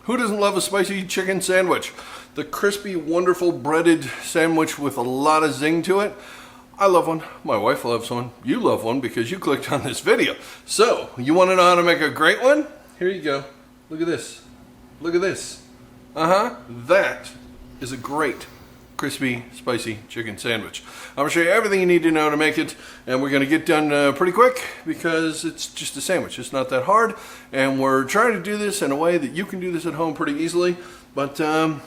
Who doesn't love a spicy chicken sandwich? The crispy, wonderful breaded sandwich with a lot of zing to it. I love one. My wife loves one. You love one because you clicked on this video. So, you want to know how to make a great one? Here you go. Look at this. Look at this. That is a great crispy, spicy chicken sandwich. I'm going to show you everything you need to know to make it, and we're going to get done pretty quick because it's just a sandwich. It's not that hard, and we're trying to do this in a way that you can do this at home pretty easily, but no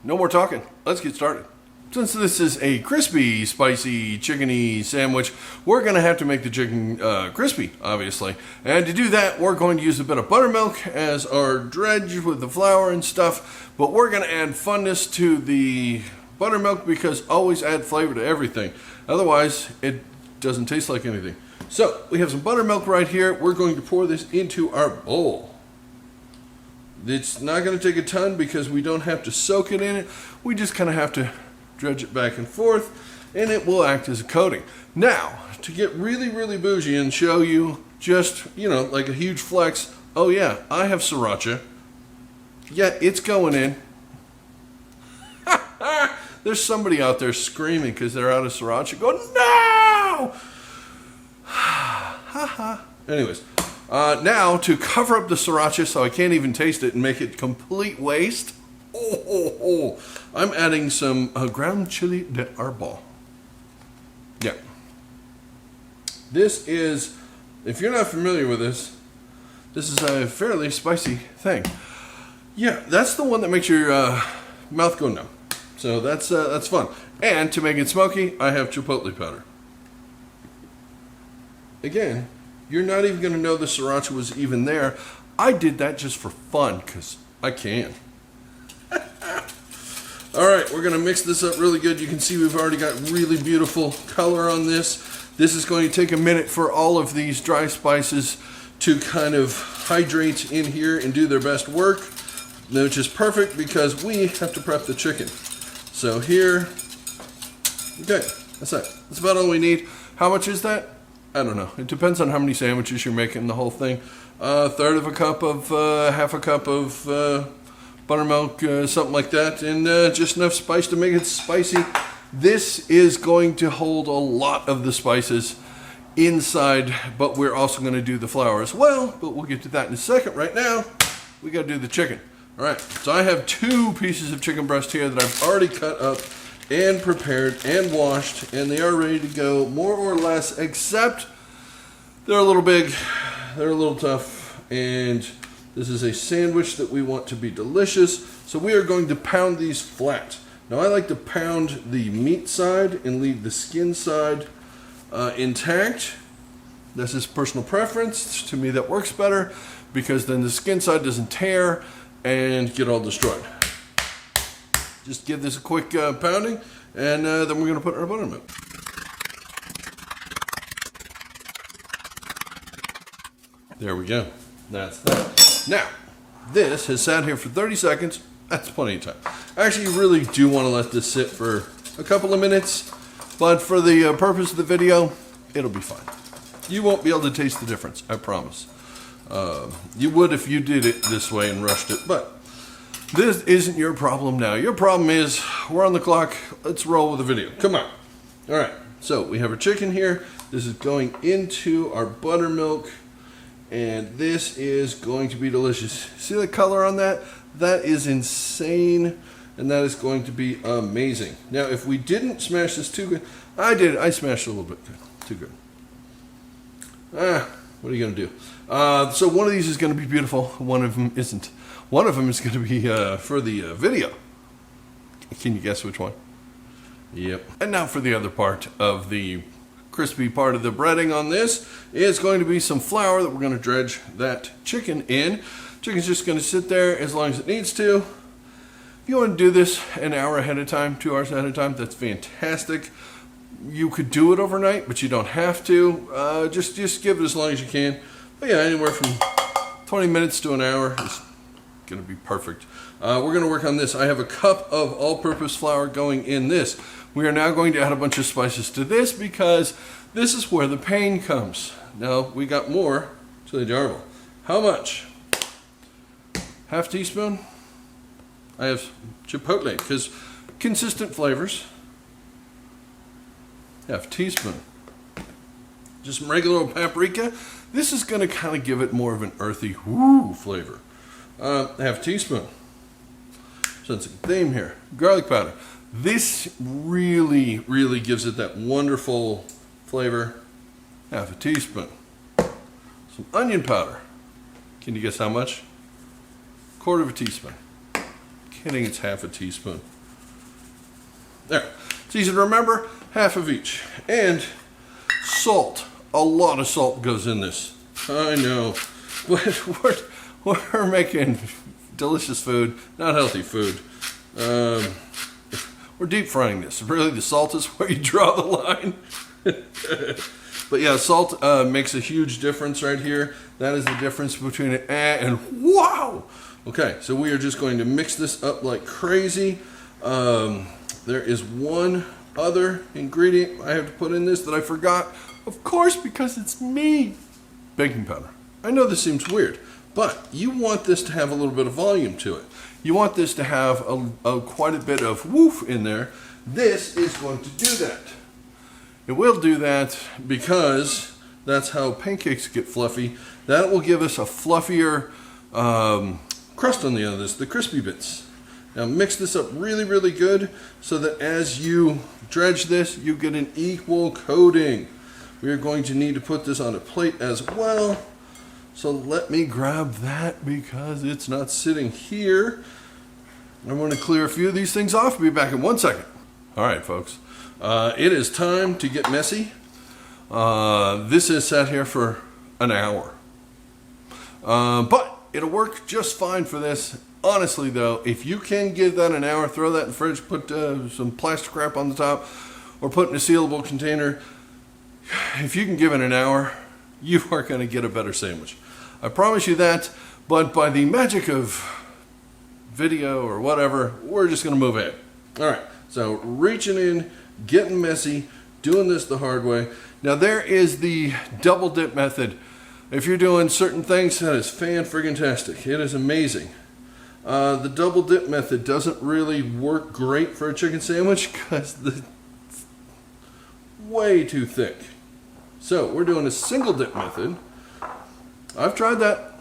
more talking. Let's get started. Since this is a crispy, spicy, chickeny sandwich, we're going to have to make the chicken crispy, obviously. And to do that, we're going to use a bit of buttermilk as our dredge with the flour and stuff, but we're going to add funness to the buttermilk because always add flavor to everything. Otherwise, it doesn't taste like anything. So, we have some buttermilk right here. We're going to pour this into our bowl. It's not going to take a ton because we don't have to soak it in it. We just kind of have to dredge it back and forth, and it will act as a coating. Now, to get really, really bougie and show you just, like a huge flex, oh yeah, I have Sriracha. Yeah, it's going in. There's somebody out there screaming because they're out of Sriracha going, no! Anyways, now to cover up the Sriracha so I can't even taste it and make it complete waste, I'm adding some ground chili de Arbol. Yeah. This is, if you're not familiar with this is a fairly spicy thing. Yeah, that's the one that makes your mouth go numb. So that's fun. And to make it smoky, I have Chipotle powder. Again, you're not even going to know the Sriracha was even there. I did that just for fun, because I can. Alright, we're going to mix this up really good. You can see we've already got really beautiful color on this. This is going to take a minute for all of these dry spices to kind of hydrate in here and do their best work, which is perfect because we have to prep the chicken. So here, okay, that's it. That's about all we need. How much is that? I don't know. It depends on how many sandwiches you're making, the whole thing. A third of a cup of, half a cup of buttermilk, something like that, and just enough spice to make it spicy. This is going to hold a lot of the spices inside, but we're also going to do the flour as well, but we'll get to that in a second. Right now, we got to do the chicken. All right, so I have 2 pieces of chicken breast here that I've already cut up and prepared and washed, and they are ready to go more or less, except they're a little big, they're a little tough, and this is a sandwich that we want to be delicious, so we are going to pound these flat. Now I like to pound the meat side and leave the skin side intact. This is personal preference. To me that works better because then the skin side doesn't tear and get all destroyed. Just give this a quick pounding, and then we're going to put our buttermilk. There we go. That's that. Now, this has sat here for 30 seconds. That's plenty of time. Actually, you really do want to let this sit for a couple of minutes, but for the purpose of the video, it'll be fine. You won't be able to taste the difference, I promise. You would if you did it this way and rushed it, but this isn't your problem now. Your problem is, we're on the clock, let's roll with the video. Come on. Alright, so we have our chicken here. This is going into our buttermilk, and this is going to be delicious. See the color on that? That is insane, and that is going to be amazing. Now, if we didn't smash this too good, I smashed it a little bit too good. What are you going to do? So one of these is going to be beautiful, one of them isn't. One of them is going to be for the video. Can you guess which one? Yep. And now for the other part of the crispy part of the breading on this is going to be some flour that we're going to dredge that chicken in. Chicken's just going to sit there as long as it needs to. If you want to do this an hour ahead of time, 2 hours ahead of time, that's fantastic. You could do it overnight, but you don't have to. Just give it as long as you can. But yeah, anywhere from 20 minutes to an hour is going to be perfect. We're going to work on this. I have a cup of all-purpose flour going in this. We are now going to add a bunch of spices to this because this is where the pain comes. Now, we got more chili de Arbol. How much? Half teaspoon? I have Chipotle, because consistent flavors. Half a teaspoon. Just some regular old paprika. This is going to kind of give it more of an earthy flavor. Half a teaspoon. Sense of theme here. Garlic powder. This really, really gives it that wonderful flavor. Half a teaspoon. Some onion powder. Can you guess how much? Quarter of a teaspoon. Kidding, it's half a teaspoon. There. It's easy to remember. Half of each. And salt. A lot of salt goes in this. I know. But we're making delicious food, not healthy food. We're deep frying this. Really, the salt is where you draw the line. But yeah, salt makes a huge difference right here. That is the difference between an and wow. Okay, so we are just going to mix this up like crazy. There is one other ingredient I have to put in this that I forgot. Of course, because it's me. Baking powder. I know this seems weird, but you want this to have a little bit of volume to it. You want this to have quite a bit of woof in there. This is going to do that. It will do that because that's how pancakes get fluffy. That will give us a fluffier crust on the end of this, the crispy bits. Now mix this up really, really good so that as you dredge this, you get an equal coating. We are going to need to put this on a plate as well. So let me grab that because it's not sitting here. I'm going to clear a few of these things off. I'll be back in 1 second. All right, folks. It is time to get messy. This is sat here for an hour. But it'll work just fine for this. Honestly, though, if you can give that an hour, throw that in the fridge, put some plastic wrap on the top, or put in a sealable container. If you can give it an hour, you are going to get a better sandwich. I promise you that, but by the magic of video or whatever, we're just going to move ahead. All right, so reaching in, getting messy, doing this the hard way. Now there is the double dip method. If you're doing certain things, that is fan-friggin-tastic. It is amazing. The double dip method doesn't really work great for a chicken sandwich because it's way too thick. So we're doing a single dip method. I've tried that.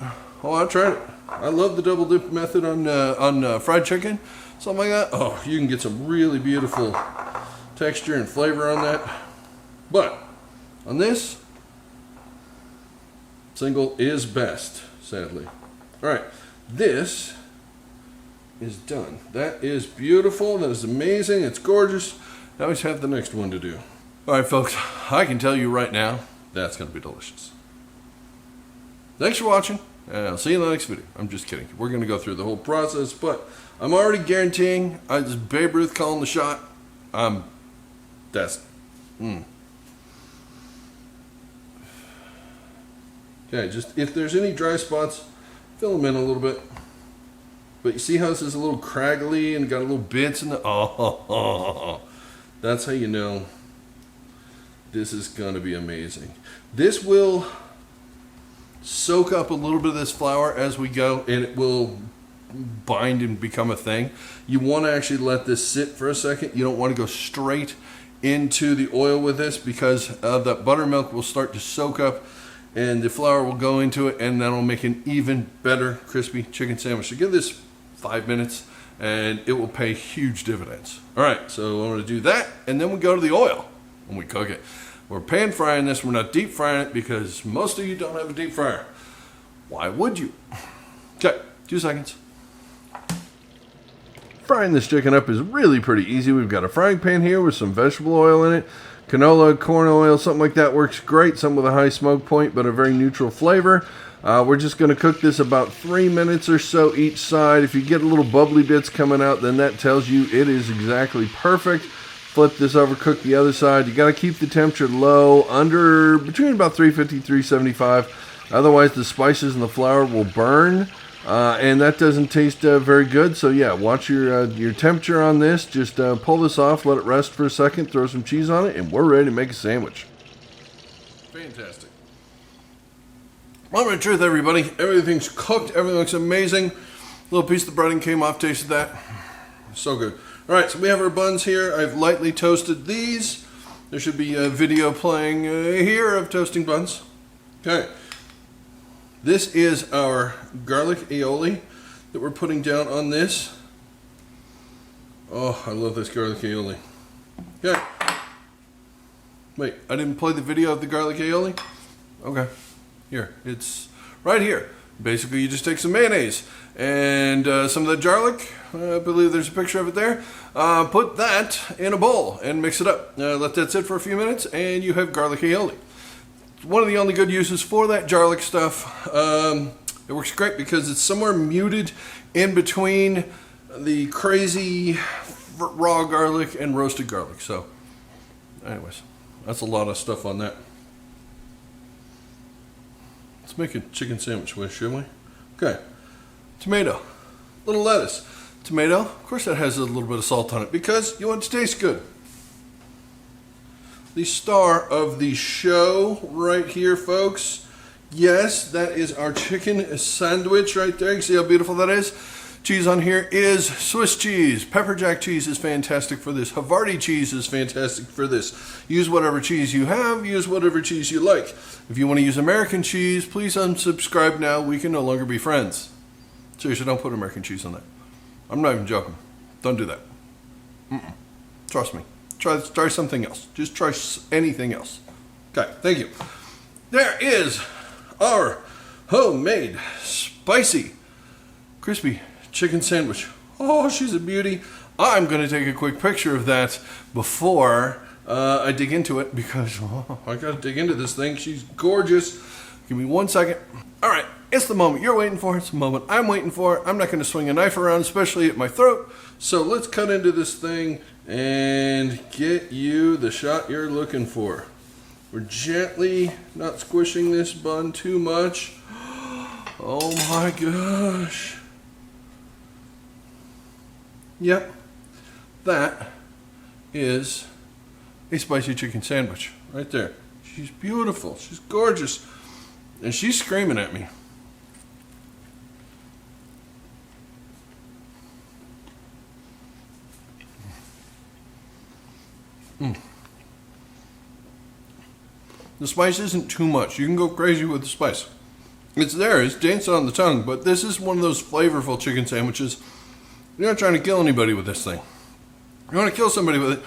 Oh, I've tried it. I love the double dip method on fried chicken, something like that. Oh, you can get some really beautiful texture and flavor on that. But on this, single is best, sadly. All right, this is done. That is beautiful. That is amazing. It's gorgeous. Now we just have the next one to do. All right, folks, I can tell you right now, that's going to be delicious. Thanks for watching, and I'll see you in the next video. I'm just kidding. We're going to go through the whole process, but I'm already guaranteeing, this Babe Ruth calling the shot. Okay, just if there's any dry spots, fill them in a little bit. But you see how this is a little craggly and got a little bits in the, that's how you know this is going to be amazing. This will soak up a little bit of this flour as we go, and it will bind and become a thing. You want to actually let this sit for a second. You don't want to go straight into the oil with this because the buttermilk will start to soak up and the flour will go into it, and that'll make an even better crispy chicken sandwich. So give this 5 minutes and it will pay huge dividends. All right, so I'm going to do that, and then we go to the oil when we cook it. We're pan frying this. We're not deep frying it because most of you don't have a deep fryer. Why would you? Okay, 2 seconds. Frying this chicken up is really pretty easy. We've got a frying pan here with some vegetable oil in it. Canola, corn oil, something like that works great. Some with a high smoke point, but a very neutral flavor. We're just going to cook this about 3 minutes or so each side. If you get a little bubbly bits coming out, then that tells you it is exactly perfect. Flip this over, cook the other side. You got to keep the temperature low, between about 350, 375. Otherwise, the spices and the flour will burn, and that doesn't taste very good. So yeah, watch your temperature on this. Just pull this off, let it rest for a second, throw some cheese on it, and we're ready to make a sandwich. Fantastic. Moment of truth, everybody. Everything's cooked. Everything looks amazing. Little piece of the breading came off, tasted that. So good. All right, so we have our buns here. I've lightly toasted these. There should be a video playing here of toasting buns. Okay. This is our garlic aioli that we're putting down on this. Oh, I love this garlic aioli. Okay. Wait, I didn't play the video of the garlic aioli? Okay. Here, it's right here. Basically, you just take some mayonnaise and some of the Jarlic. I believe there's a picture of it there. Put that in a bowl and mix it up. Let that sit for a few minutes and you have garlic aioli. One of the only good uses for that Jarlic stuff. It works great because it's somewhere muted in between the crazy raw garlic and roasted garlic. So, anyways, that's a lot of stuff on that. Let's make a chicken sandwich with, shouldn't we? Okay. Tomato. Little lettuce. Tomato. Of course that has a little bit of salt on it because you want it to taste good. The star of the show right here, folks. Yes, that is our chicken sandwich right there. You can see how beautiful that is. Cheese on here is Swiss cheese. Pepper jack cheese is fantastic for this. Havarti cheese is fantastic for this. Use whatever cheese you have. Use whatever cheese you like. If you want to use American cheese, please unsubscribe now. We can no longer be friends. Seriously, don't put American cheese on that. I'm not even joking. Don't do that. Trust me. Try something else. Just try anything else. Okay, thank you. There is our homemade, spicy, crispy chicken sandwich. Oh, she's a beauty. I'm going to take a quick picture of that before I dig into it because I got to dig into this thing. She's gorgeous. Give me 1 second. All right, it's the moment you're waiting for. It's the moment I'm waiting for. I'm not going to swing a knife around, especially at my throat. So let's cut into this thing and get you the shot you're looking for. We're gently not squishing this bun too much. Oh my gosh. Yep, that is a spicy chicken sandwich right there. She's beautiful. She's gorgeous. And she's screaming at me. The spice isn't too much. You can go crazy with the spice. It's there. It's dancing on the tongue. But this is one of those flavorful chicken sandwiches. You're not trying to kill anybody with this thing. You want to kill somebody with it,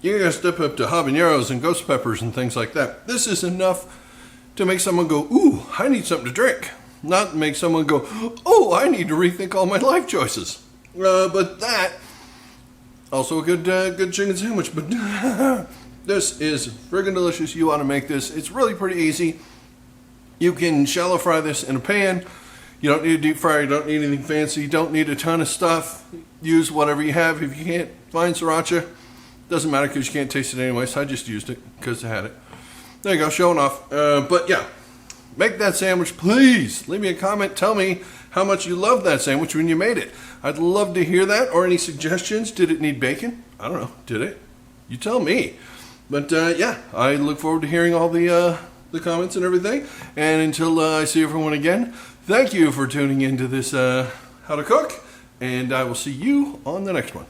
you gotta step up to habaneros and ghost peppers and things like that. This is enough to make someone go, ooh, I need something to drink. Not make someone go, oh, I need to rethink all my life choices. But that, also a good chicken sandwich. But this is friggin' delicious. You want to make this. It's really pretty easy. You can shallow fry this in a pan. You don't need a deep fryer. You don't need anything fancy. You don't need a ton of stuff. Use whatever you have. If you can't find Sriracha, doesn't matter because you can't taste it anyway. So I just used it because I had it. There you go, showing off. But yeah, make that sandwich. Please leave me a comment. Tell me how much you loved that sandwich when you made it. I'd love to hear that, or any suggestions. Did it need bacon? I don't know. Did it? You tell me. But yeah, I look forward to hearing all the comments and everything. And until I see everyone again, thank you for tuning into this How to Cook, and I will see you on the next one.